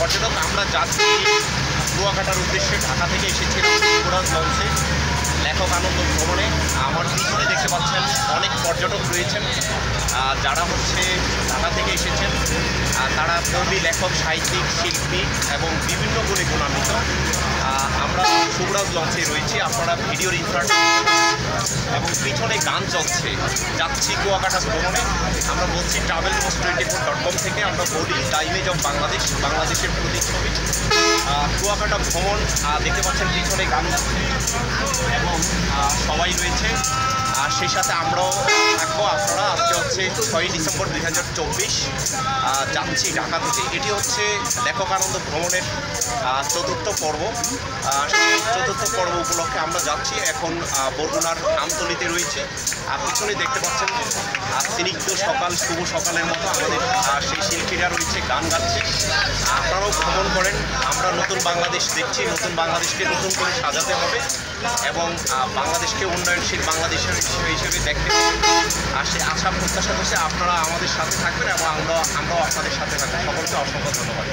পর্যটক আমরা যাচ্ছি কুয়াকাটার উদ্দেশ্যে। ঢাকা থেকে এসেছিলাম যুবরাজ লঞ্চে লেখক আনন্দ ভ্রমণে। আমার পিছনে দেখতে পাচ্ছেন অনেক পর্যটক রয়েছেন যারা ঢাকা থেকে এসেছেন। তারা কবি, লেখক, সাহিত্যিক, শিল্পী এবং বিভিন্ন গুণে গুণান্বিত। আমরা যুবরাজ লঞ্চে রয়েছি, আপনারা ভিডিওর ইনফ্রাটা এবং পিছনে গান চলছে। যাচ্ছি কুয়াকাটা ভ্রমণে। আমরা বলছি travelpost24.com থেকে। আমরা বলি দ্য ইমেজ অফ বাংলাদেশ, বাংলাদেশের প্রতিচ্ছবি। কুয়াকাটা ভ্রমণ দেখতে পাচ্ছেন পিছনে গান হচ্ছে এবং সবাই রয়েছে। আর সেই সাথে আমরাও থাকবো। আপনারা আজকে 6ই ডিসেম্বর 2024 যাচ্ছি ঢাকা থেকে। এটি লেখক আনন্দ ভ্রমণের চতুর্থ পর্ব। সেই চতুর্থ পর্ব উপলক্ষে আমরা যাচ্ছি। এখন বরগুনার আমতলিতে রয়েছে। পিছনে দেখতে পাচ্ছেন স্নিগ্ধ সকাল, শুভ সকালের মতো আমাদের সেই শিল্পীরা রয়েছে, গান গাচ্ছে। আপনারাও ভ্রমণ করেন। আমরা নতুন বাংলাদেশ দেখছি, নতুন বাংলাদেশকে নতুন করে সাজাতে হবে এবং বাংলাদেশকে উন্নয়নশীল বাংলাদেশের হিসেবে দেখতে হবে। আর সে আশা প্রত্যাশা করছে আপনারা আমাদের সাথে থাকবেন এবং আমরাও আপনাদের সাথে থাকবেন। সকলকে অসংখ্য ধন্যবাদ।